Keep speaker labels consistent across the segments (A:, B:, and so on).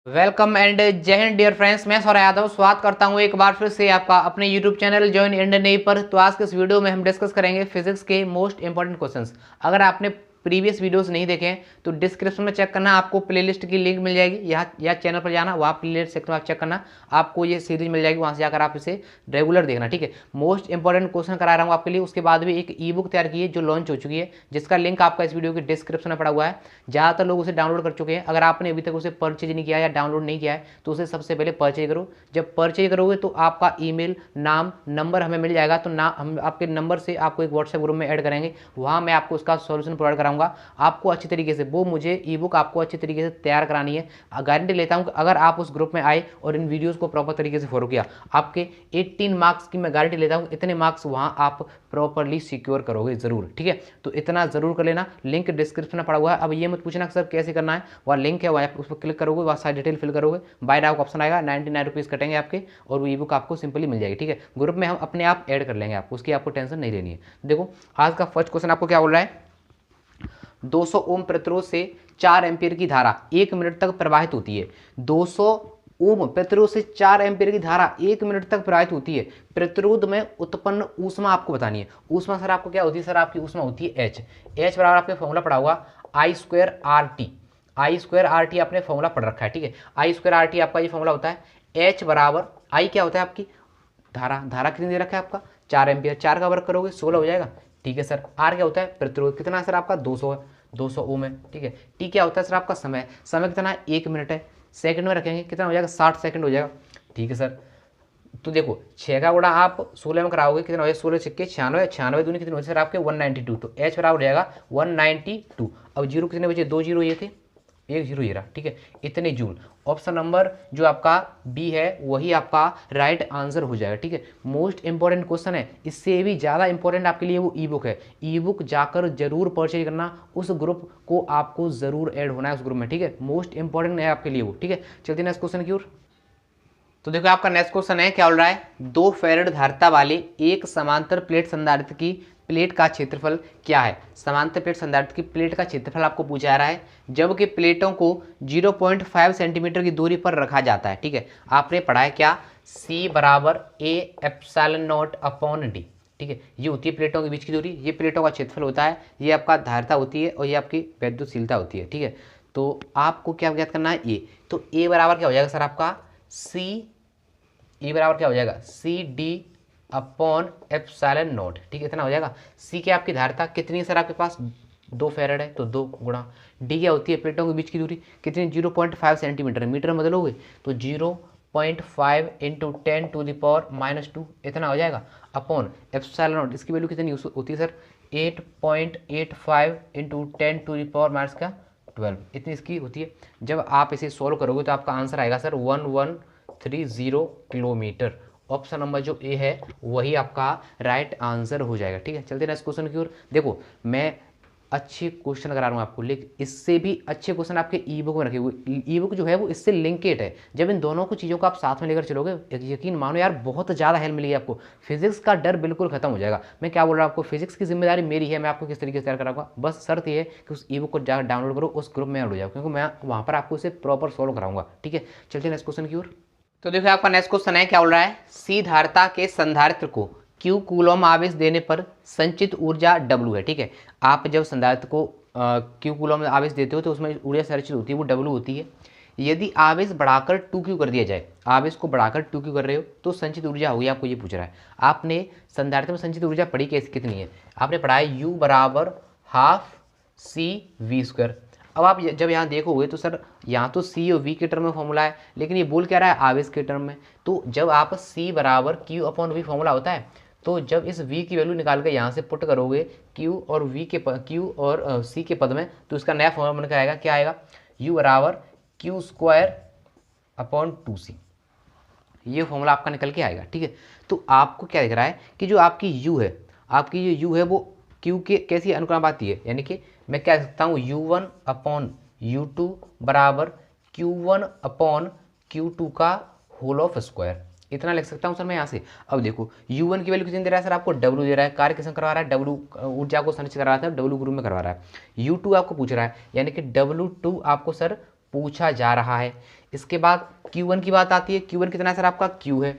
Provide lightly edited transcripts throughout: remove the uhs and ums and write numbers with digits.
A: Welcome and जय Hind dear friends. मैं सौरभ यादव स्वागत करता हूं एक बार फिर से आपका अपने YouTube channel join Indian navy पर। तो आज के इस वीडियो में हम डिस्कस करेंगे फिजिक्स के मोस्ट इंपॉर्टेंट क्वेश्चंस। अगर आपने प्रीवियस वीडियोस नहीं देखे हैं तो डिस्क्रिप्शन में चेक करना, आपको प्लेलिस्ट की लिंक मिल जाएगी। यहाँ या चैनल पर जाना, वहाँ प्लेलिस्ट सेक्शन में आप चेक करना, आपको ये सीरीज मिल जाएगी। वहाँ से जाकर आप इसे रेगुलर देखना, ठीक है। मोस्ट इंपॉर्टेंट क्वेश्चन करा रहा हूँ आपके लिए। उसके बाद भी एक ई बुक तैयार की है जो लॉन्च हो चुकी है, जिसका लिंक आपका इस वीडियो के डिस्क्रिप्शन में पड़ा हुआ है। ज़्यादातर लोग उसे डाउनलोड कर चुके हैं। अगर आपने अभी तक उसे परचेज नहीं किया या डाउनलोड नहीं किया है तो उसे सबसे पहले परचेज करो। जब परचेज करोगे तो आपका ईमेल, नाम, नंबर हमें मिल जाएगा। तो हम आपके नंबर से आपको एक व्हाट्सएप ग्रुप में ऐड करेंगे। वहाँ मैं आपको उसका सॉल्यूशन प्रोवाइड कराऊंगा। आपको अच्छी तरीके से वो मुझे ई बुक आपको अच्छी तरीके से तैयार करानी है। गारंटी लेता हूँ कि अगर आप उस ग्रुप में आए और इन वीडियोज़ को प्रॉपर तरीके से फॉलो किया, आपके 18 मार्क्स की मैं गारंटी लेता हूँ, इतने मार्क्स वहाँ आप प्रॉपरली सिक्योर करोगे ज़रूर, ठीक है। तो इतना ज़रूर कर लेना। लिंक डिस्क्रिप्शन में पड़ा हुआ है। अब ये मत पूछना सर कैसे करना है, वह लिंक है, वह उस पर क्लिक करोगे, वह सारी डिटेल फिल करोगे, बाय नाउ का ऑप्शन आएगा, 99 रुपीज़ कटेंगे आपके और वो ई बुक आपको सिंपली मिल जाएगी, ठीक है। ग्रुप में हम अपने आप ऐड कर लेंगे आपको, उसकी आपको टेंशन नहीं लेनी है। देखो आज का फर्स्ट क्वेश्चन आपको क्या बोल रहा है। 200 ओम प्रतिरोध से 4 एम्पीयर की धारा 1 मिनट तक प्रवाहित होती है। 200 ओम प्रतिरोध से 4 एम्पीयर की धारा 1 मिनट तक प्रवाहित होती है। प्रतिरोध में उत्पन्न ऊष्मा आपको बतानी है। ऊष्मा सर आपको क्या होती है? सर आपकी ऊष्मा होती है एच। एच बराबर आपके फॉर्मूला पड़ा हुआ आई स्क्वायर आर टी। आई स्क्वायर आर टी आपने फॉर्मूला पढ़ रखा है, ठीक है। आई स्क्वायर आर टी आपका ये फॉर्मूला होता है। एच बराबर आई क्या होता है आपकी धारा। धारा कितनी दे रखा है आपका 4 एम्पीयर। 4 का वर्ग करोगे 16 हो जाएगा, ठीक है सर। आर क्या होता है? प्रतिरोध। कितना है सर आपका? 200 है, 200 ओम है, ठीक है। टी क्या होता है सर आपका? समय। समय कितना है? 1 मिनट है। सेकंड में रखेंगे कितना हो जाएगा? 60 सेकंड हो जाएगा, ठीक है सर। तो देखो 6 का गुणा आप 16 में कराओगे कितना हो जाएगा? 16 छक्के 96, 96 दूनी कितने हो सर आपके 192। तो एच बराबर हो जाएगा 192। अब जीरो कितने बचे? 2 जीरो ये थे, 1 जीरो ये रहा, ठीक है। इतने जूल। ऑप्शन नंबर जो आपका बी है वही आपका राइट आंसर हो जाएगा, ठीक है। मोस्ट इंपॉर्टेंट क्वेश्चन है। इससे भी ज़्यादा इंपॉर्टेंट आपके लिए वो ई बुक है। ई बुक जाकर जरूर परचेज करना। उस ग्रुप को आपको जरूर ऐड होना है उस ग्रुप में, ठीक है। मोस्ट इंपॉर्टेंट है आपके लिए वो, ठीक है। चलते नेक्स्ट क्वेश्चन की ओर। तो देखो आपका नेक्स्ट क्वेश्चन है, क्या बोल रहा है। 2 फैरेड धारिता वाले एक समांतर प्लेट संधारित्र की प्लेट का क्षेत्रफल क्या है। समांतर प्लेट संधारित्र की प्लेट का क्षेत्रफल आपको पूछा जा रहा है, जबकि प्लेटों को 0.5 सेंटीमीटर की दूरी पर रखा जाता है, ठीक है। आपने पढ़ा है क्या? C बराबर A epsilon not upon D, ठीक है। ये होती है प्लेटों के बीच की दूरी, ये प्लेटों का क्षेत्रफल होता है, ये आपका धारिता होती है और ये आपकी वैद्युतशीलता होती है, ठीक है। तो आपको क्या ज्ञात करना है? ये तो ए बराबर क्या हो जाएगा सर आपका? सी। ई बराबर क्या हो जाएगा? C D upon epsilon naught, ठीक है। इतना हो जाएगा। सी की आपकी धारिता कितनी है सर आपके पास? 2 फैरेड है, तो 2 गुणा डी क्या होती है? प्लेटों के बीच की दूरी कितनी? 0.5 सेंटीमीटर। मीटर में बदलोगे तो 0.5 इंटू 10⁻⁻², इतना हो जाएगा, अपॉन एप्सिलॉन नॉट। इसकी वैल्यू कितनी होती है सर? 8.85 इंटू 10⁻⁻12, इतनी इसकी होती है। जब आप इसे सॉल्व करोगे तो आपका आंसर आएगा सर 1130 किलोमीटर। ऑप्शन नंबर जो ए है वही आपका राइट आंसर हो जाएगा, ठीक है। चलते नेक्स्ट क्वेश्चन की ओर। देखो मैं अच्छे क्वेश्चन करा रहा हूँ आपको, लेकिन इससे भी अच्छे क्वेश्चन आपके ई बुक में रखे हुए। ई बुक जो है वो इससे लिंकेड है। जब इन दोनों को चीज़ों को आप साथ में लेकर चलोगे, यकीन मानो यार बहुत ज़्यादा हेल्प मिलेगी आपको। फिजिक्स का डर बिल्कुल खत्म हो जाएगा। मैं क्या बोल रहा हूँ आपको, फिजिक्स की जिम्मेदारी मेरी है, मैं आपको किस तरीके से तैयार कराऊंगा। बस शर्त ये है कि उस ई बुक को जाकर डाउनलोड करो, उस ग्रुप में ऐड हो जाओ, क्योंकि मैं वहाँ पर आपको इसे प्रॉपर सॉल्व कराऊंगा, ठीक है। चलते नेक्स्ट क्वेश्चन की ओर। तो देखिए आपका नेक्स्ट क्वेश्चन है, क्या बोल रहा है। सी धारिता के संधारित्र को Q कूलम आवेश देने पर संचित ऊर्जा W है, ठीक है। आप जब संधारित्र को Q कूलम आवेश देते हो तो उसमें ऊर्जा संरक्षित होती है, वो W होती है। यदि आवेश बढ़ाकर 2Q कर दिया जाए, आवेश को बढ़ाकर 2Q कर रहे हो तो संचित ऊर्जा होगी, आपको ये पूछ रहा है। आपने संधारित्र में संचित ऊर्जा पढ़ी कैसे, कितनी है? आपने पढ़ा है U बराबर हाफ CV²। अब आप जब यहाँ देखोगे तो सर यहाँ तो सी और वी के टर्म में फॉर्मूला है, लेकिन ये बोल क्या रहा है? आवेश के टर्म में। तो जब आप सी बराबर क्यू अपॉन वी फॉर्मूला होता है, तो जब इस v की वैल्यू निकाल के यहाँ से पुट करोगे q और q और c के पद में, तो इसका नया फॉर्मूला बन के आएगा, क्या आएगा? u बराबर Q² अपॉन 2c। ये फॉर्मूला आपका निकल के आएगा, ठीक है। तो आपको क्या दिख रहा है कि जो आपकी u है, आपकी जो u है वो q के कैसी अनुक्रमानुपाती है, यानी कि मैं क्या सकता हूँ U1 अपॉन U2 बराबर Q1 अपॉन Q2 का होल ऑफ स्क्वायर, इतना लिख सकता हूँ सर मैं यहाँ से। अब देखो U1 की वैल्यू कितनी दे रहा है सर आपको? W दे रहा है। कार्य किसमें करवा रहा है? W ऊर्जा को संरक्षित करा रहा है, W ग्रुप में करवा रहा है। U2 आपको पूछ रहा है, यानी कि W2 आपको सर पूछा जा रहा है। इसके बाद Q1 की बात आती है। Q1 कितना है सर आपका Q है,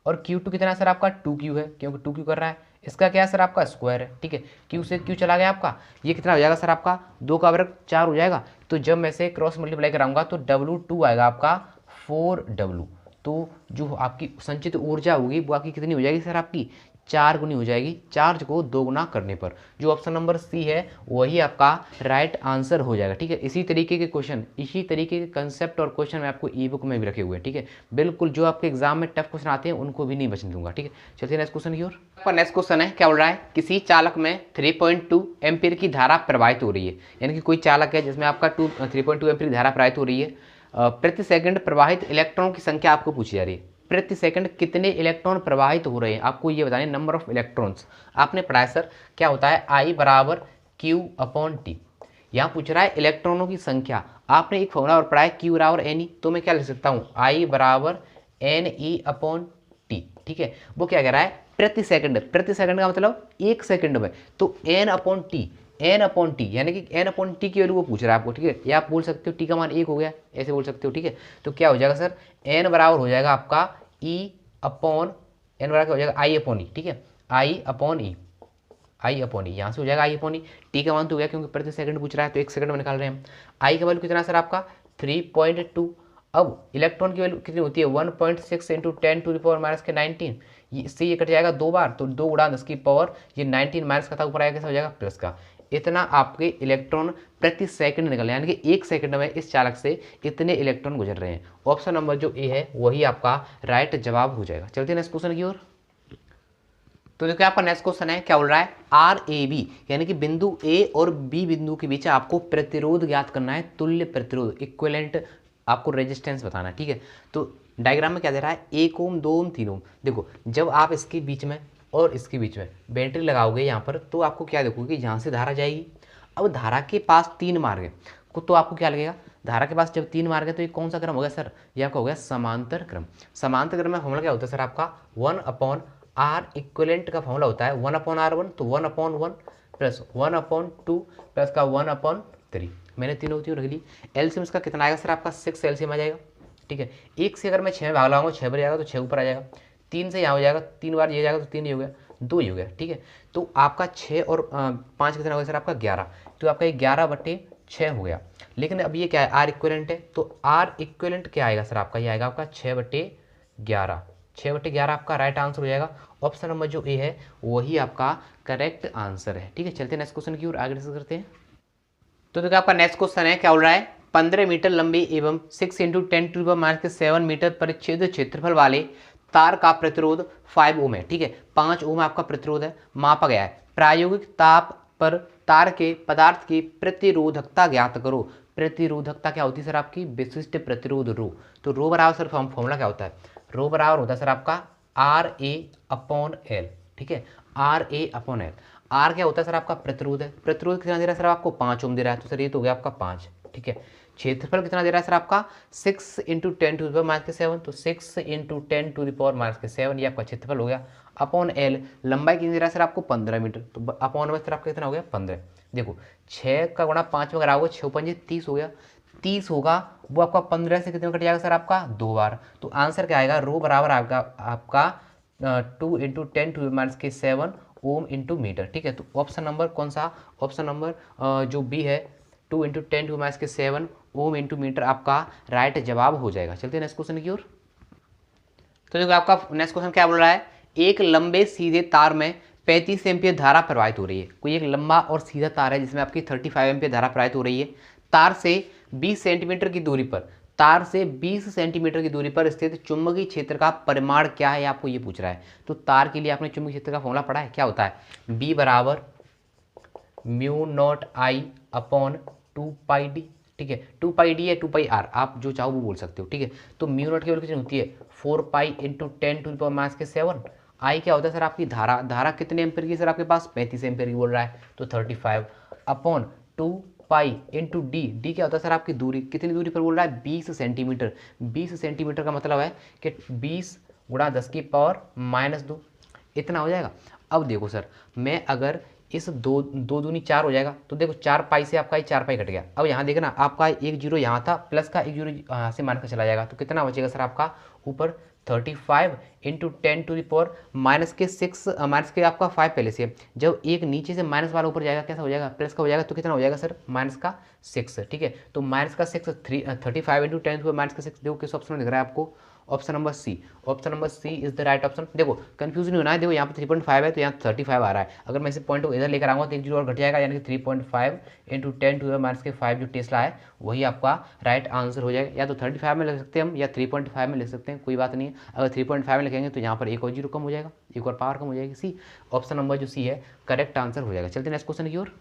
A: और Q2 कितना है सर आपका 2Q है, क्योंकि 2Q कर रहा है। इसका क्या है सर आपका स्क्वायर है, ठीक है। Q से Q चला गया आपका, ये कितना हो जाएगा सर आपका 2 का वर्ग 4 हो जाएगा। तो जब मैं से क्रॉस मल्टीप्लाई कराऊंगा तो W2 आएगा आपका 4W। तो जो आपकी संचित ऊर्जा होगी वो आपकी कितनी हो जाएगी सर आपकी 4 गुनी हो जाएगी, चार्ज को 2 गुना करने पर। जो ऑप्शन नंबर सी है वही आपका राइट आंसर हो जाएगा, ठीक है। इसी तरीके के क्वेश्चन, इसी तरीके के कंसेप्ट और क्वेश्चन मैं आपको ई बुक में भी रखे हुए हैं, ठीक है। बिल्कुल जो आपके एग्जाम में टफ क्वेश्चन आते हैं उनको भी नहीं बचने दूंगा, ठीक है। चलिए नेक्स्ट क्वेश्चन की ओर। आपका नेक्स्ट क्वेश्चन है, क्या बोल रहा है, किसी चालक में 3.2 एम्पीयर की धारा प्रवाहित हो रही है। यानी कि कोई चालक है जिसमें आपका 3.2 एम्पीयर की धारा प्रवाहित हो रही है। प्रति सेकंड प्रवाहित इलेक्ट्रॉन की संख्या आपको पूछी जा रही है। प्रति सेकंड कितने इलेक्ट्रॉन प्रवाहित हो रहे हैं आपको ये बताने, नंबर ऑफ इलेक्ट्रॉन्स। आपने पढ़ा है सर क्या होता है I बराबर Q/T। यहाँ पूछ रहा है इलेक्ट्रॉनों की संख्या। आपने एक फॉर्मूला और पढ़ा है Q बराबर Ne, तो मैं क्या लिख सकता हूँ I बराबर Ne/T, ठीक है। वो क्या कह रहा है प्रति सेकंड, प्रति सेकंड का मतलब एक सेकंड में, तो N/T, N/T यानी कि N/T की वैल्यू वो पूछ रहा है आपको, ठीक है। या आप बोल सकते हो T का मान 1 हो गया, ऐसे बोल सकते हो, ठीक है। तो क्या हो जाएगा सर N बराबर हो जाएगा आपका N बराबर क्या हो जाएगा I/E, ठीक है। I/E, यहाँ से हो जाएगा I/E। T का मान तो हो गया क्योंकि प्रति सेकंड पूछ रहा है तो एक सेकंड में निकाल रहे हैं हम। I का वैल्यू कितना सर आपका 3.2। अब इलेक्ट्रॉन की वैल्यू कितनी होती है 1.6 इंटू 10⁻⁻⁹। इससे ये कट जाएगा 2 बार, तो 2 गुणा 10 की पावर ये 19 माइनस का था, ऊपर आएगा कैसा हो जाएगा प्लस का। इतना आपके इलेक्ट्रॉन प्रति सेकंड निकल, यानी कि एक सेकंड में इस चालक से इतने इलेक्ट्रॉन गुजर रहे हैं। ऑप्शन नंबर जो ए है वही आपका राइट जवाब हो जाएगा। चलते हैं नेक्स्ट क्वेश्चन की ओर। तो देखिए आपका नेक्स्ट क्वेश्चन है, क्या बोल रहा है RAB यानी कि बिंदु A और B बिंदु के बीच आपको प्रतिरोध ज्ञात करना है, तुल्य प्रतिरोध, इक्विवेलेंट आपको रेजिस्टेंस बताना है, ठीक है। तो डायग्राम में क्या दे रहा है 1 ओम 2 ओम 3 ओम। देखो जब आप इसके बीच में और इसके बीच में बैटरी लगाओगे यहाँ पर, तो आपको क्या देखोगे यहाँ से धारा जाएगी। अब धारा के पास 3 मार्ग है, तो आपको क्या लगेगा धारा के पास जब 3 मार्ग है तो ये कौन सा क्रम हो गया सर, ये आपका हो गया समांतर क्रम। समांतर क्रम में फॉर्मूला क्या होता है सर आपका 1/R इक्विवेलेंट का फॉर्मूला होता है 1/R1, तो 1/1 प्लस 1/2 प्लस का 1/3। मैंने तीनों तीनों रख ली। एलसीएम इसका कितना आएगा सर आपका 6 एलसीएम आ जाएगा, ठीक है। 1 से अगर मैं 6 में भाग लगाऊंगा 6 पर जाएगा तो 6 ऊपर आ जाएगा। 3 से यहाँ हो जाएगा, 3 बार ये जाएगा तो 3 ही हो गया, 2 ही हो गया, ठीक है। तो आपका 6 और 5 कितना हो गया सर आपका 11, तो आपका 11/6 हो गया। लेकिन अब ये क्या है आर इक्विवेलेंट है, तो आर इक्विवेलेंट क्या आएगा सर आपका, ये आएगा आपका 6/11। 6/11 आपका राइट आंसर हो जाएगा। ऑप्शन नंबर जो ए है वही आपका करेक्ट आंसर है, ठीक है। चलते हैं नेक्स्ट क्वेश्चन की ओर, आगे डिस्कस करते हैं। तो देखो आपका नेक्स्ट क्वेश्चन है, क्या बोल रहा है 15 मीटर लंबी एवं 6 × 10⁻⁷ मीटर परिच्छेद क्षेत्रफल वाले तार का प्रतिरोध 5 ओम है, ठीक है। 5 ओम आपका प्रतिरोध है, मापा गया है। प्रायोगिक ताप पर तार के पदार्थ की प्रतिरोधकता ज्ञात करो। प्रतिरोधकता क्या होती है सर आपकी विशिष्ट प्रतिरोध रो। तो रो बराबर सर फॉर्मूला क्या होता है, रो बराबर होता है सर आपका RA/L, ठीक है। RA/L। आर क्या होता है सर आपका प्रतिरोध है। प्रतिरोध कितना दे रहा है सर आपको 5 ओम दे रहा है, तो सर ये तो हो गया आपका 5, ठीक है। क्षेत्रफल कितना दे रहा है सर आपका 6 × 10⁻⁷, तो 6 × 10⁻⁷ ये आपका क्षेत्रफल हो गया। अपॉन एल लंबाई कितनी दे रहा है सर आपको 15 मीटर, तो अपॉन में सर आपका कितना हो गया 15। देखो 6 का गुणा 5 में अगर आओगे 6 × 5 = 30 हो गया। 30 होगा वो आपका 15 से कितने में कट जाएगा सर आपका 2 बार। तो आंसर क्या आएगा रो बराबर आपका 2 × 10⁻⁷ ओम इंटू मीटर, ठीक है। तो ऑप्शन नंबर कौन सा, ऑप्शन नंबर जो बी है 2 × 10⁻⁷ ओम इंटू मीटर आपका राइट जवाब हो जाएगा। चलते हैं नेक्स्ट क्वेश्चन की ओर। तो देखो आपका नेक्स्ट क्वेश्चन क्या बोल रहा है, एक लंबे सीधे तार में 35 एम्पीयर धारा प्रवाहित हो रही है। कोई एक लंबा और सीधा तार है जिसमें आपकी 35 एम्पीयर धारा प्रवाहित हो रही है। तार से 20 सेंटीमीटर की दूरी पर, तार से 20 सेंटीमीटर की दूरी पर स्थित चुंबकीय क्षेत्र का परिमाण क्या है, आपको ये पूछ रहा है। तो तार के लिए आपने चुंबकीय क्षेत्र का फॉर्मूला पढ़ा है, क्या होता है B बराबर μ0I/2πd, ठीक है। 2πd या 2πr आप जो चाहो वो बोल सकते हो, ठीक है। तो μ0 की वैल्यू कितनी होती है 4π × 10⁻⁷। आई क्या होता है सर आपकी धारा, धारा कितने एम्पीयर की सर आपके पास 35 एम्पीयर की बोल रहा है, तो 35 अपॉन 2π × d क्या होता है सर आपकी दूरी, कितनी दूरी पर बोल रहा है 20 सेंटीमीटर। 20 सेंटीमीटर का मतलब है कि 20 × 10⁻⁻2 इतना हो जाएगा। अब देखो सर मैं अगर इस दो दो दूनी 4 हो जाएगा। तो देखो 4 पाई से आपका ये 4 पाई कट गया। अब यहाँ देखना आपका एक जीरो यहाँ था, प्लस का एक जीरो यहाँ से माइनस का चला जाएगा। तो कितना बचेगा सर आपका ऊपर 35 इंटू 10⁻⁻⁻, माइनस के आपका 5 पहले से। जब एक नीचे से माइनस वाला ऊपर जाएगा कैसा हो जाएगा, प्लस का हो जाएगा। तो कितना हो जाएगा सर माइनस का 6, ठीक है। तो माइनस का 6 35 इंटू 10⁻�6 देखो किस ऑप्शन में दिख रहा है आपको, option number C. Option number C is the right option. देखो कंफ्यूज नहीं होना है, देखो यहाँ पे 3.5 है तो यहाँ 35 आ रहा है। अगर मैं इसे पॉइंट को इधर लेकर आऊँगा तो एक जीरो और घट जाएगा, यानी कि 3.5 इंटू 10⁻⁵ जो टेस्ला है वही आपका राइट आंसर हो जाएगा। या तो 35 में लिख सकते हैं हम, या 3.5 में लिख सकते हैं, कोई बात नहीं है। अगर 3.5 में लिखेंगे तो यहाँ पर एक और जीरो कम हो जाएगा, एक और पावर कम हो जाएगी। सी ऑप्शन नंबर जो सी है करेक्ट आंसर हो जाएगा। चलते नेक्स्ट क्वेश्चन की ओर।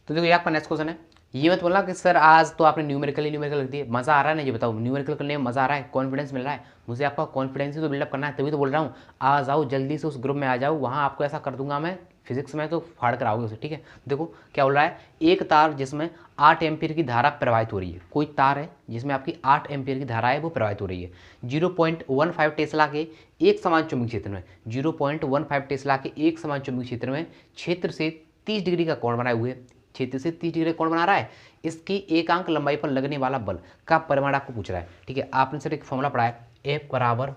A: तो देखो ये आपका नेक्स्ट क्वेश्चन है। ये मत बोलना कि सर आज तो आपने न्यूमेरिकल लिख दी, मज़ा आ रहा है ना, ये बताओ न्यूमेरिकल करने में मज़ा आ रहा है, कॉन्फिडेंस मिल रहा है, मुझे आपका कॉन्फिडेंस ही तो बिल्डअप करना है, तभी तो बोल रहा हूँ आ जाओ जल्दी से उस ग्रुप में आ जाओ, वहाँ आपको ऐसा कर दूंगा मैं फिजिक्स में तो फाड़ कर आओगे उसे, ठीक है। देखो क्या बोल रहा है, एक तार जिसमें 8 एम्पीयर की धारा प्रवाहित हो रही है, कोई तार है जिसमें आपकी 8 एम्पीयर की धारा है वो प्रवाहित हो रही है 0.15 टेस्ला के एक समान चुंबकीय क्षेत्र में, 0.15 टेस्ला के एक समान चुंबकीय क्षेत्र में क्षेत्र से 30 डिग्री का कोण बनाए हुए, क्षेत्र से 30 डिग्री कोण बना रहा है। इसकी एकांक लंबाई पर लगने वाला बल का परिमाण आपको पूछ रहा है, ठीक है। आपने सर एक फॉर्मूला पढ़ा है, F बराबर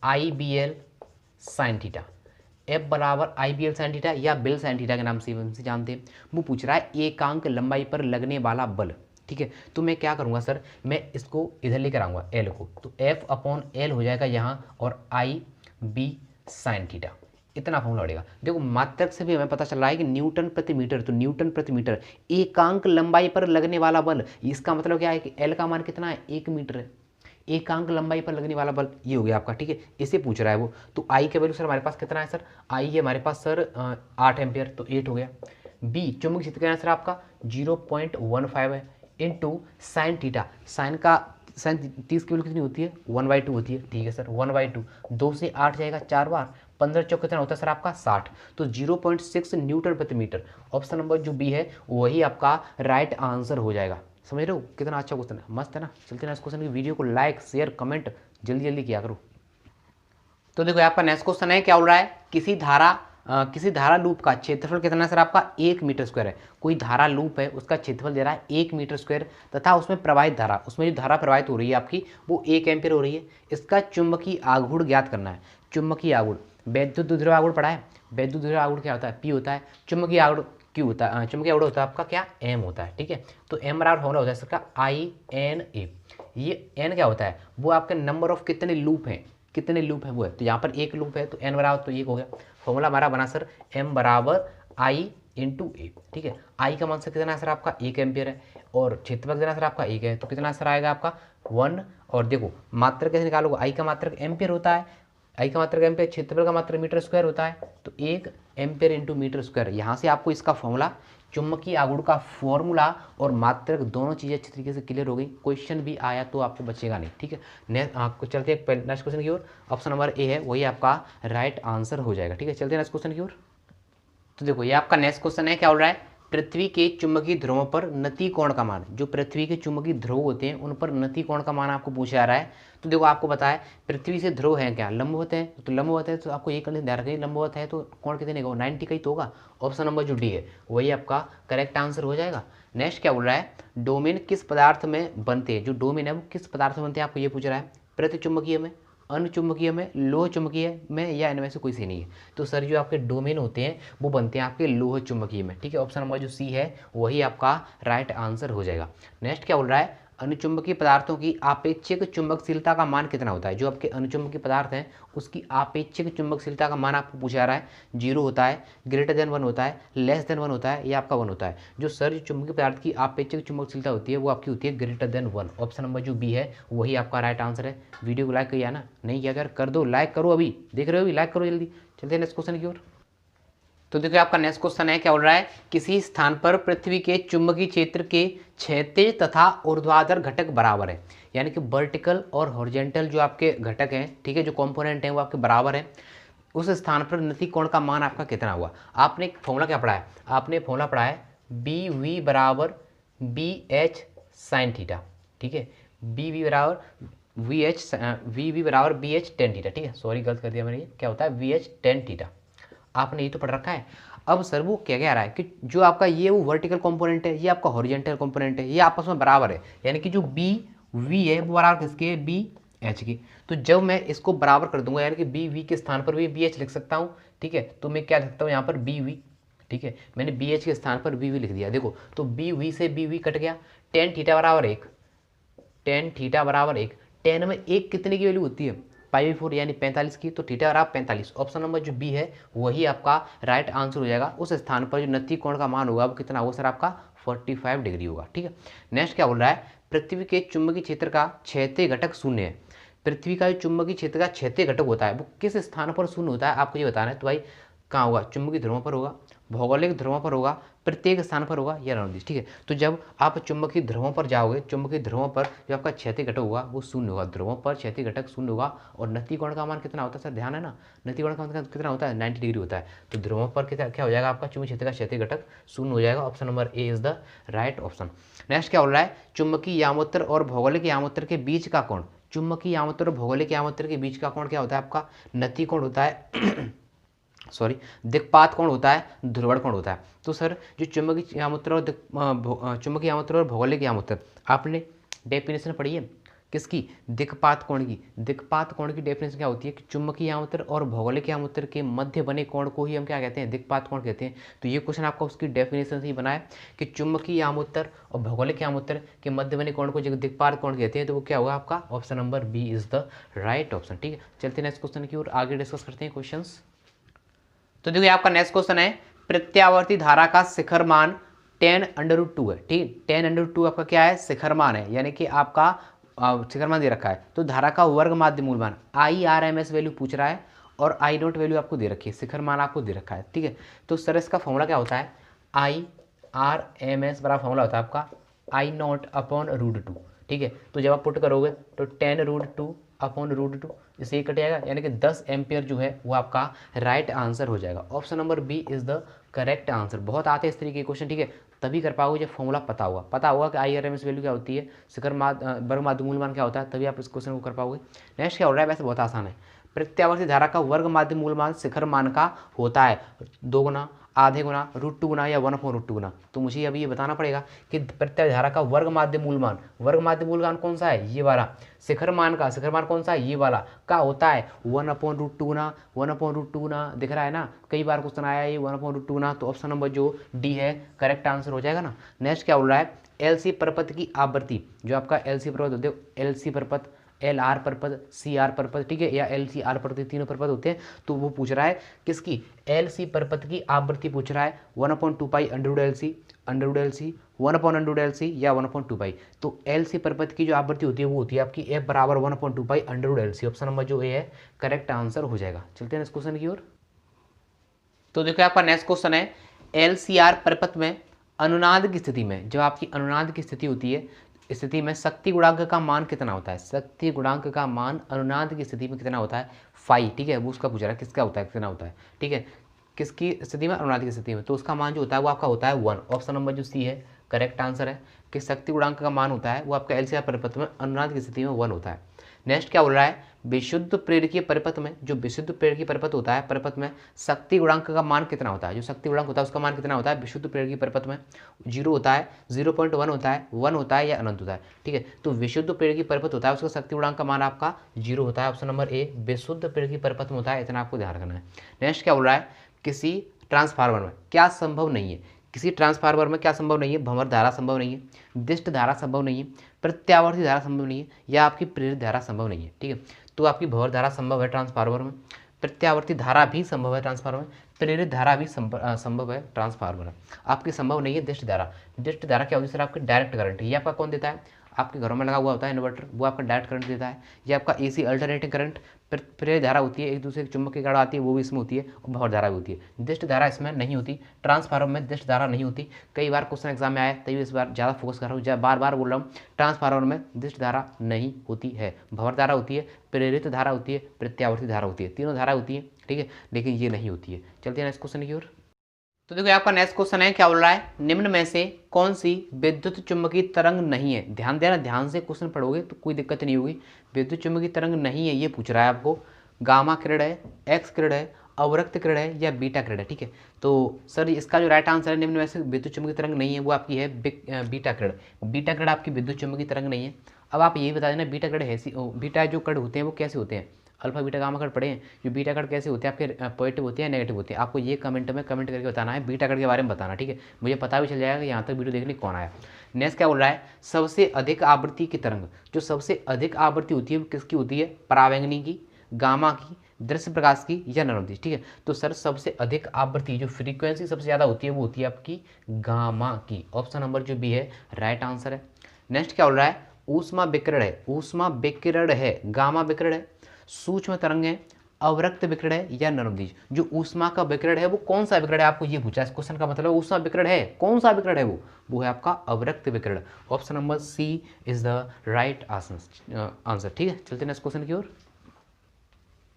A: IBL साइन थीटा, F बराबर IBL साइन थीटा या बेल साइन थीटा के नाम से हमसे जानते हैं। वो पूछ रहा है एकांक लंबाई पर लगने वाला बल, ठीक है। तो मैं क्या करूँगा सर, मैं इसको इधर लेकर आऊँगा L को, तो F/L हो जाएगा यहाँ और IB साइन थीटा, इतना फॉर्मूला पड़ेगा। देखो मात्रक से भी हमें पता चल रहा है कि न्यूटन प्रति मीटर, तो न्यूटन प्रति मीटर एकांक लंबाई पर लगने वाला बल, इसका मतलब क्या है कि L का मान कितना है 1 मीटर है, एकांक लंबाई पर लगने वाला बल ये हो गया आपका, ठीक है। इसे पूछ रहा है वो। तो I का वैल्यू सर हमारे पास कितना है सर, I है हमारे पास सर 8 एम्पियर, तो 8 हो गया। B चुंबकीय क्षेत्र का सर आपका 0.15 है इंटू साइन थीटा, साइन 30 की वैल्यू कितनी होती है 1/2 होती है, ठीक है सर 1/2, 2 से 8 जाएगा 4 बार, 15 चौक कितना होता है सर आपका 60, तो 0.6 न्यूटन प्रति मीटर। ऑप्शन नंबर जो बी है वही आपका राइट आंसर हो जाएगा। समझ रहे हो कितना अच्छा क्वेश्चन है, मस्त है ना। चलते हैं इस क्वेश्चन की, वीडियो को लाइक शेयर कमेंट जल्दी जल्दी किया करो। तो देखो आपका नेक्स्ट क्वेश्चन है, क्या बोल रहा है, किसी धारा लूप का क्षेत्रफल कितना है सर आपका 1 मीटर स्क्वायर है। कोई धारा लूप है उसका क्षेत्रफल दे रहा है 1 मीटर स्क्वायर, तथा उसमें प्रवाहित धारा, उसमें जो धारा प्रवाहित हो रही है आपकी वो 1 एम्पीयर हो रही है। इसका चुंबकीय आघूर्ण ज्ञात करना है। चुंबकीय आघूर्ण, वैद्युत द्विध्रुव आघूर्ण पढ़ा है, वैद्युत द्विध्रुव आघूर्ण क्या होता है, P होता है, चुंबकीय आघूर्ण Q होता है, चुंबकीय आघूर्ण होता है आपका क्या M होता है, ठीक है। तो M बराबर फॉर्मूला होता है इसका INA। ये N क्या होता है, वो आपके नंबर ऑफ कितने लूप हैं, कितने लूप है वो है। तो यहाँ पर एक लूप है तो N बराबर तो 1 हो गया। फॉर्मूला हमारा बना सर M बराबर I इंटू ए, ठीक है। I का मान सर कितना है सर आपका 1 एम्पियर है, और क्षेत्रफल कितना सर आपका 1 है, तो कितना सर आएगा आपका 1। और देखो मात्रक कैसे निकालोगे, I का मात्रक एम्पियर होता है, I का मात्रक एम्पियर, क्षेत्रफल का मात्रक मीटर स्क्वायर होता है, तो 1 एम्पियर इंटू मीटर स्क्वायर। यहाँ से आपको इसका फॉर्मूला, चुंबकीय आघूर्ण का फॉर्मूला और मात्रक दोनों चीज़ें अच्छी तरीके से क्लियर हो गई। क्वेश्चन भी आया तो आपको बचेगा नहीं, ठीक है। नेक्स्ट चलते हैं नेक्स्ट क्वेश्चन की ओर। ऑप्शन नंबर ए है वही आपका राइट आंसर हो जाएगा, ठीक है। चलते हैं नेक्स्ट क्वेश्चन की ओर। तो देखो ये आपका नेक्स्ट क्वेश्चन है, क्या बोल रहा है, पृथ्वी के चुंबकीय ध्रुवों पर नति कोण का मान, जो पृथ्वी के चुंबकीय ध्रुव होते हैं उन पर नति कोण का मान आपको पूछा जा रहा है। तो देखो आपको पता है पृथ्वी से ध्रुव है क्या, लंबवत है, तो लंबवत है तो आपको ये कंडीशन ध्यान रखिए, लंबवत है तो कोण कितने का 90 का ही तो होगा। ऑप्शन नंबर जो डी है वही आपका करेक्ट आंसर हो जाएगा। नेक्स्ट क्या बोल रहा है, डोमेन किस पदार्थ में बनते हैं, जो डोमेन है वो किस पदार्थ में बनते हैं आपको ये पूछ रहा है, प्रतिचुंबकीय में, अनुचुंबकीय में, लोह चुंबकीय में, या इनमें से कोई से नहीं है। तो सर जो आपके डोमेन होते हैं वो बनते हैं आपके लोह चुंबकीय में, ठीक है। ऑप्शन नंबर जो सी है वही आपका राइट आंसर हो जाएगा। नेक्स्ट क्या बोल रहा है, अनुचुंबकीय पदार्थों की आपेक्षिक चुंबकशीलता का मान कितना होता है। जो आपके अनुचुंबकीय पदार्थ हैं उसकी आपेक्षिक चुंबकशीलता का मान आपको पूछा जा रहा है, 0 होता है, ग्रेटर देन 1 होता है, लेस देन 1 होता है, या आपका 1 होता है। जो सर जो चुंबकीय पदार्थ की आपेक्षिक चुंबकशीलता होती है वो आपकी होती है ग्रेटर देन 1। ऑप्शन नंबर जो बी है वही आपका राइट आंसर है। वीडियो को लाइक किया ना, नहीं किया अगर कर दो, लाइक करो, अभी देख रहे हो अभी लाइक करो जल्दी। चलते हैं नेक्स्ट क्वेश्चन की ओर। तो देखिए आपका नेक्स्ट क्वेश्चन है, क्या बोल रहा है, किसी स्थान पर पृथ्वी के चुंबकीय क्षेत्र के क्षैतिज तथा ऊर्ध्वाधर घटक बराबर है, यानी कि वर्टिकल और हॉरिजॉन्टल जो आपके घटक हैं, ठीक है, जो कंपोनेंट हैं वो आपके बराबर हैं। उस स्थान पर नति कोण का मान आपका कितना हुआ। आपने एक फॉर्मूला क्या पढ़ा है, आपने फॉर्मूला पढ़ा है बी वी बराबर बी एच साइन थीटा, ठीक है, बी वी बराबर वी वी बराबर बी एच टेन थीटा, ठीक है। सॉरी गलत कर दिया मैंने, क्या होता है वी एच टेन थीटा, आपने ये तो पढ़ रखा है। अब सर वो क्या कह रहा है कि जो आपका ये वो वर्टिकल कंपोनेंट है, ये आपका हॉरिजॉन्टल कंपोनेंट है, ये आपस में बराबर है, यानी कि जो बी वी है वो बराबर किसके, बी एच की। तो जब मैं इसको बराबर कर दूंगा, यानी कि बी वी के स्थान पर भी बी एच लिख सकता हूँ, ठीक है। तो मैं क्या लिख सकता हूँ यहाँ पर बी वी, ठीक है, मैंने बी एच के स्थान पर बी वी लिख दिया। देखो तो बी वी से बी वी कट गया, टेन थीटा बराबर 1, टेन थीटा बराबर 1, टेन में एक कितने की वैल्यू होती है, पाई/4 यानी 45 की, तो थीटा बराबर 45। ऑप्शन नंबर जो बी है वही आपका राइट आंसर हो जाएगा। उस स्थान पर जो नत्ती कोण का मान होगा वो कितना होगा सर, आपका 45 डिग्री होगा, ठीक है। नेक्स्ट क्या बोल रहा है, पृथ्वी के चुंबकीय क्षेत्र का क्षैतिज घटक शून्य है। पृथ्वी का जो चुंबकीय क्षेत्र का क्षैतिज घटक होता है वो किस स्थान पर शून्य होता है, आपको ये बताना है। तो भाई कहाँ होगा, चुंबकीय ध्रुवों पर होगा, भौगोलिक ध्रुवों पर होगा, प्रत्येक स्थान पर होगा या नॉर्थ ईस्ट, ठीक है। तो जब आप चुंबकीय ध्रुवों पर जाओगे, चुंबकीय ध्रुवों पर जो आपका क्षैतिज घटक होगा वो शून्य होगा, ध्रुवों पर क्षैतिज घटक शून्य होगा। और नत्ती कोण का मान कितना होता है सर, ध्यान है ना, नत्ती कोण का मान कितना होता है, 90 डिग्री होता है। तो ध्रुवों पर क्या हो जाएगा, आपका चुंबकीय क्षेत्र का क्षैतिज घटक शून्य हो जाएगा। Option number A is the right option. Next क्या बोल रहा है, चुंबकीय यामोत्तर और भौगोलिक यामोत्तर के बीच का कोण, चुंबकीय यामोत्तर और भौगोलिक यामोत्तर के बीच का कोण क्या होता है, आपका नत्ती कोण होता है सॉरी, दिक्पात कोण होता है, ध्रुवण कोण होता है। तो सर जो चुंबकीय यामोत्तर और चुंबकीय यामोत्तर और भौगोलिक यामोत्तर, आपने डेफिनेशन पढ़ी है किसकी, दिक्पात कोण की। दिक्पात कोण की डेफिनेशन क्या होती है कि चुंबकीय यामोत्तर और भौगोलिक यामोत्तर के मध्य बने कोण को ही हम क्या कहते हैं, दिक्पात कोण कहते हैं। तो ये क्वेश्चन आपका उसकी डेफिनेशन से ही बना है कि चुंबकीय यामोत्तर और भौगोलिक यामोत्तर के मध्य बने कोण को जो दिक्पात कोण कहते हैं। तो वो क्या होगा आपका, option number B is the right option, ठीक है। चलते हैं नेक्स्ट क्वेश्चन की ओर, आगे डिस्कस करते हैं क्वेश्चन। तो देखिए आपका नेक्स्ट क्वेश्चन है, प्रत्यावर्ती धारा का शिखर मान 10√2 है, ठीक, 10√2 आपका क्या है, शिखर मान है, यानी कि आपका शिखर मान दे रखा है। तो धारा का वर्ग माध्य मूल मान IRMS वैल्यू पूछ रहा है और I0 वैल्यू आपको दे रखी है, शिखर मान आपको दे रखा है, ठीक है। तो सर इसका फॉर्मूला क्या होता है, IRMS बराबर फॉर्मूला होता है आपका I0/√2, ठीक है। तो जब आप पुट करोगे तो 10√2/√2 इससे ये कट जाएगा, यानी कि 10 एम्पियर जो है वो आपका राइट आंसर हो जाएगा। Option number B is the correct answer. बहुत आते हैं इस तरीके के क्वेश्चन, ठीक है, तभी कर पाओगे जब फॉर्मूला पता होगा कि IRMS वैल्यू क्या होती है, शिखर वर्ग माध्य मूल मान क्या होता है, तभी आप इस क्वेश्चन को कर पाओगे। नेक्स्ट क्या हो रहा है, वैसे बहुत आसान है, प्रत्यावर्ती धारा का वर्ग माध्य मूल मान शिखर मान का होता है 2 गुना, आधे गुना, √2 गुना या 1/√2 गुना। तो मुझे अभी ये बताना पड़ेगा कि प्रत्यावर्ती धारा का वर्ग माध्य मूल मान कौन सा है, ये वाला। शिखर मान कौन सा है, ये वाला का होता है 1/√2 गुना, 1/√2 गुना, दिख रहा है ना, कई बार क्वेश्चन आया है ये 1/√2 गुना। तो ऑप्शन नंबर जो डी है करेक्ट आंसर हो जाएगा ना। नेक्स्ट क्या बोल रहा है, LC परपथ की आवृत्ति, जो आपका LC परपथ होते हैं, LC परपथ, LR परपथ, CR परपथ, ठीक है, या LCR परपथ, तीनों परपथ होते हैं। तो वो पूछ रहा है किसकी, LC परपथ की आवृत्ति पूछ रहा है, 1/2 पाई √LC, 1/√LC या 1/2 पाई। तो LC परपथ की जो आवृत्ति होती है वो होती है आपकी F बराबर 1/2 पाई √LC। ऑप्शन नंबर जो ए है करेक्ट आंसर हो जाएगा। चलते हैं नेक्स्ट क्वेश्चन की ओर। तो देखो आपका नेक्स्ट क्वेश्चन है, LCR परपथ में अनुनाद की स्थिति में, जब आपकी अनुनाद की स्थिति होती है, स्थिति में शक्ति गुणांक का मान कितना होता है, शक्ति गुणांक का मान अनुनाद की स्थिति में कितना होता है, 5, ठीक है। वो उसका पूछ रहा है किसका होता है, कितना होता है, ठीक है, किसकी स्थिति में, अनुनाद की स्थिति में। तो उसका मान जो होता है वो आपका होता है 1। ऑप्शन नंबर जो सी है करेक्ट आंसर है कि शक्ति गुणांक का मान होता है वो आपका LCR परिपथ में अनुनाद की स्थिति में 1 होता है। नेक्स्ट क्या बोल रहा है, विशुद्ध प्रेरकीय परिपथ में, जो विशुद्ध प्रेरकीय परिपथ होता है, परिपथ में शक्ति गुणांक का मान कितना होता है, जो शक्ति गुणांक होता है उसका मान कितना होता है विशुद्ध प्रेरकीय परिपथ में, 0 होता है, 0.1 होता है, 1 होता है या अनंत होता है, ठीक है। तो विशुद्ध प्रेरकीय परिपथ होता है उसका शक्ति गुणांक का मान आपका 0 होता है। ऑप्शन नंबर ए विशुद्ध प्रेरकीय परिपथ में होता है, इतना आपको ध्यान रखना है। नेक्स्ट क्या बोल रहा है, किसी ट्रांसफार्मर में क्या संभव नहीं है, किसी ट्रांसफार्मर में क्या संभव नहीं है, भंवर धारा संभव नहीं है, दिष्ट धारा संभव नहीं है, प्रत्यावर्ती धारा संभव नहीं है, या आपकी प्रेरित धारा संभव नहीं है, ठीक है। तो आपकी भंवर धारा संभव है ट्रांसफार्मर में, प्रत्यावर्ती धारा भी संभव है ट्रांसफार्मर में, प्रेरित धारा भी संभव है ट्रांसफार्मर में। आपकी संभव नहीं है दिष्ट धारा। दिष्ट धारा क्या होती है सर, आपकी डायरेक्ट करंट। ये आपका कौन देता है, आपके घरों में लगा हुआ होता है इन्वर्टर, वो आपका डायरेक्ट करंट देता है। ये आपका AC अल्टरनेटिंग करंट, प्रेरित धारा होती है, एक दूसरे के चुंबक की गाढ़ आती है, वो भी इसमें होती है, और भंवर धारा भी होती है। दिष्ट धारा इसमें नहीं होती, ट्रांसफार्मर में दिष्ट धारा नहीं होती। कई बार क्वेश्चन एग्जाम में आया, तभी इस बार ज़्यादा फोकस कर रहा हूँ, बार बार बोल रहा हूँ, ट्रांसफार्मर में दिष्ट धारा नहीं होती है, भंवर धारा होती है, प्रेरित धारा होती है, प्रत्यावर्ती धारा होती है, तीनों धारा होती है, ठीक है, लेकिन ये नहीं होती है। चलते हैं नेक्स्ट क्वेश्चन की ओर। तो देखो आपका नेक्स्ट क्वेश्चन है, क्या बोल रहा है, निम्न में से कौन सी विद्युत चुंबकीय तरंग नहीं है। ध्यान देना, ध्यान से क्वेश्चन पढ़ोगे तो कोई दिक्कत नहीं होगी। विद्युत चुंबकीय तरंग नहीं है ये पूछ रहा है आपको। गामा किरण है, एक्स किरण है, अवरक्त किरण है या बीटा किरण है, ठीक है। तो सर इसका जो राइट आंसर है निम्न में से विद्युत चुम्बकीय तरंग नहीं है, वो आपकी है बीटा किरण। बीटा किरण आपकी विद्युत चुम्बकीय तरंग नहीं है। अब आप ये बता देना बीटा किरण ऐसी, बीटा जो कण होते हैं वो कैसे होते हैं, अल्फा बीटा गामा कण पढ़े हैं, जो बीटा कण कैसे होते हैं आपके, पॉजिटिव होते हैं नेगेटिव होते हैं, आपको ये कमेंट में कमेंट करके बताना है, बीटा कण के बारे में बताना, ठीक है। मुझे पता भी चल जाएगा कि यहाँ तक वीडियो देखने कौन आया। नेक्स्ट क्या बोल रहा है, सबसे अधिक आवृत्ति की तरंग, जो सबसे अधिक आवृत्ति होती है वो किसकी होती है, परावैंगनी की, गामा की, दृश्य प्रकाश की या नरम, ठीक है। तो सर सबसे अधिक आवृत्ति जो फ्रीक्वेंसी सबसे ज़्यादा होती है वो होती है आपकी गामा की। ऑप्शन नंबर जो बी है राइट आंसर है। नेक्स्ट क्या बोल रहा है, ऊष्मा विकिरण है, ऊष्मा विकिरण है, गामा विकिरण है, सूक्ष्म तरंग है, अवरक्त विकिरण है या नरमदीज। जो ऊष्मा का विकिरण है वो कौन सा विकिरण है, आपको ये पूछा है इस क्वेश्चन का मतलब ऊष्मा विकिरण है, कौन सा विकिरण है वो है आपका अवरक्त विकिरण। Option number C is the right answer, ठीक है। चलते नेक्स्ट क्वेश्चन की ओर।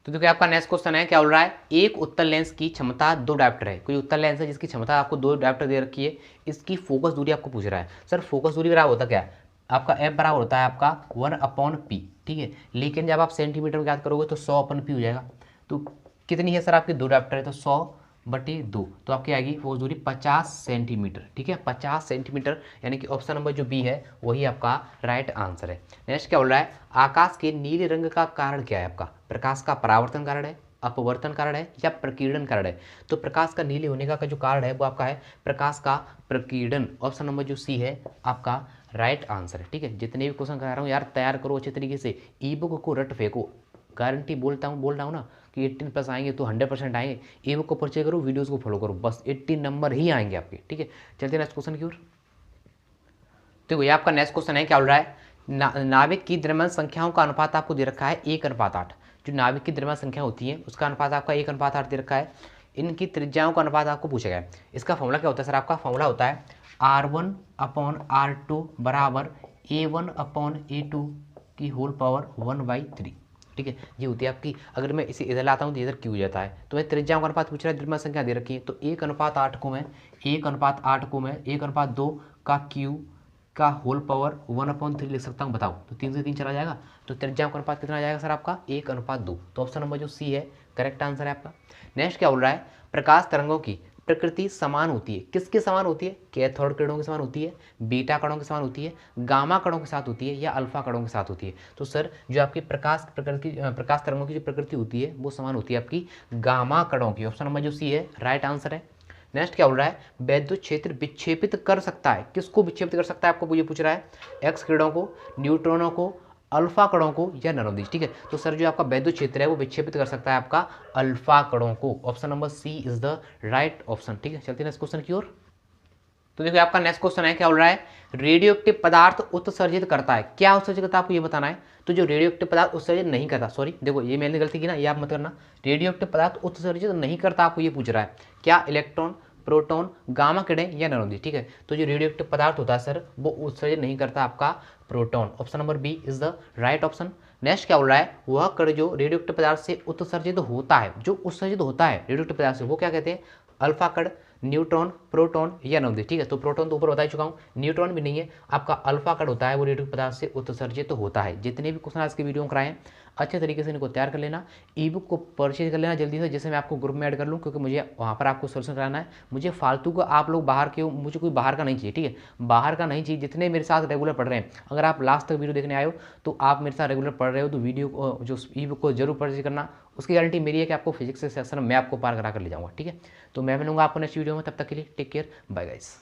A: तो देखिए आपका नेक्स्ट क्वेश्चन है, क्या बोल रहा है, एक उत्तल लेंस की क्षमता 2 डायोप्टर है। कोई उत्तल लेंस है जिसकी क्षमता आपको 2 डायोप्टर दे रखी है, इसकी फोकस दूरी आपको पूछ रहा है। सर फोकस दूरी बराबर होता क्या है, आपका एफ बराबर होता है आपका 1/p, ठीक है। लेकिन जब आप सेंटीमीटर में याद करोगे तो 100/p हो जाएगा। तो कितनी है सर आपकी 2 डायोप्टर है तो 100/2, तो आपकी आएगी फोकस दूरी 50 सेंटीमीटर, ठीक है, 50 सेंटीमीटर, यानी कि ऑप्शन नंबर जो बी है वही आपका राइट आंसर है। नेक्स्ट क्या बोल रहा है, आकाश के नीले रंग का कारण क्या है, आपका प्रकाश का परावर्तन कारण है, अपवर्तन कारण है या प्रकीर्णन कारण है। तो प्रकाश का नीले होने का जो कारण है वो आपका है प्रकाश का प्रकीर्णन। ऑप्शन नंबर जो सी है आपका राइट आंसर है, ठीक है। जितने भी क्वेश्चन करा रहा हूँ यार तैयार करो अच्छे तरीके से, ई बुक को रट फेंको, गारंटी बोल रहा हूँ ना कि 18+ आएंगे तो 100% आएंगे। ई बुक को परचेज करो, वीडियोस को फॉलो करो, बस 18 नंबर ही आएंगे आपके, ठीक है। चलते नेक्स्ट क्वेश्चन की ओर। तो ये आपका नेक्स्ट क्वेश्चन है, क्या बोल रहा है, नाविक की द्रव्यमान संख्याओं का अनुपात आपको दे रखा है 1/8। जो नाविक की द्रव्यमान संख्या होती है उसका अनुपात आपका 1/8 दे रखा है। इनकी त्रिज्याओं का अनुपात आपको पूछा गया है। इसका फॉर्मूला क्या होता है सर, आपका फॉर्मूला होता है R1/R2 बराबर A1/A2 की होल पावर 1/3, ठीक है। ये होती है आपकी, अगर मैं इसे इधर लाता हूँ तो इधर क्यू हो जाता है। तो मैं त्रिज्याओं का अनुपात पूछ रहा है, द्रव्यमान संख्या दे रखी है, तो 1/8 को मैं 1/2 का क्यू का होल पावर 1/3 लिख सकता हूँ, बताओ। तो 3 से 3 चला जाएगा, तो त्रिज्याओं का अनुपात कितना आ जाएगा सर आपका 1/2। तो ऑप्शन नंबर जो सी है करेक्ट आंसर है आपका। नेक्स्ट क्या बोल रहा है, प्रकाश तरंगों की प्रकृति समान होती है, किसके समान होती है, कैथोड किरणों के समान होती है, बीटा कणों के समान होती है, गामा कणों के साथ होती है या अल्फा कणों के साथ होती है। तो सर जो आपकी प्रकाश तरंगों की जो प्रकृति होती है वो समान होती है आपकी गामा कणों की। ऑप्शन नंबर जो सी है राइट आंसर है। नेक्स्ट क्या बोल रहा है, वैद्युत क्षेत्र विक्षेपित कर सकता है, किसको विक्षेपित कर सकता है, आपको ये पूछ रहा है, एक्स किरणों को, न्यूट्रॉनों को, अल्फा कणों को या नरमदीज, ठीक है। तो सर जो आपका वैद्युत क्षेत्र है वो विक्षेपित कर सकता है आपका अल्फा कणों को। Option number C is the right option, ठीक है। चलते हैं नेक्स्ट क्वेश्चन की ओर। तो देखिए आपका नेक्स्ट क्वेश्चन है, क्या बोल रहा है, रेडियोएक्टिव पदार्थ उत्सर्जित करता है, क्या उत्सर्जित करता है आपको ये बताना है। तो जो रेडियोएक्टिव पदार्थ उत्सर्जित नहीं करता, सॉरी देखो ये मैंने गलती की ना, ये आप मत करना, रेडियोएक्टिव पदार्थ उत्सर्जित नहीं करता आपको ये पूछ रहा है, क्या इलेक्ट्रॉन, प्रोटॉन, गामा किरणें या नरमदीज, ठीक है। तो जो रेडियोएक्टिव पदार्थ होता है सर वो उत्सर्जित नहीं करता आपका proton. Option number B is the right option. Next क्या बोल रहा है, वह कण जो रेडियोएक्टिव पदार्थ से उत्सर्जित होता है, जो उत्सर्जित होता है रेडियोएक्टिव पदार्थ से वो क्या कहते हैं, अल्फा कण, न्यूट्रॉन, प्रोटॉन या नवदीप, ठीक है। तो प्रोटॉन तो ऊपर बता चुका हूँ, न्यूट्रॉन भी नहीं है, आपका अल्फा कण होता है वो रेडियोएक्टिव पदार्थ से उत्सर्जित होता है। जितने भी क्वेश्चन आज के वीडियो में कराए हैं अच्छे तरीके से इनको तैयार कर लेना, ई बुक को परचेज कर लेना जल्दी से, जैसे मैं आपको ग्रुप में ऐड कर लूँ, क्योंकि मुझे वहाँ पर आपको सोल्यूशन कराना है। मुझे फालतू का आप लोग बाहर के, मुझे कोई बाहर का नहीं चाहिए, ठीक है, बाहर का नहीं चाहिए। जितने मेरे साथ रेगुलर पढ़ रहे हैं, अगर आप लास्ट तक वीडियो देखने आए हो तो आप मेरे साथ रेगुलर पढ़ रहे हो, तो वीडियो जो ई बुक को जरूर परचेज करना। उसकी गारंटी मेरी है कि आपको फिजिक्स के सेक्शन में मैं आपको पार करा कर ले जाऊँगा, ठीक है। तो मैं मिलूंगा आपको नेक्स्ट वीडियो में, तब तक के लिए टेक केयर, बाय गाइस।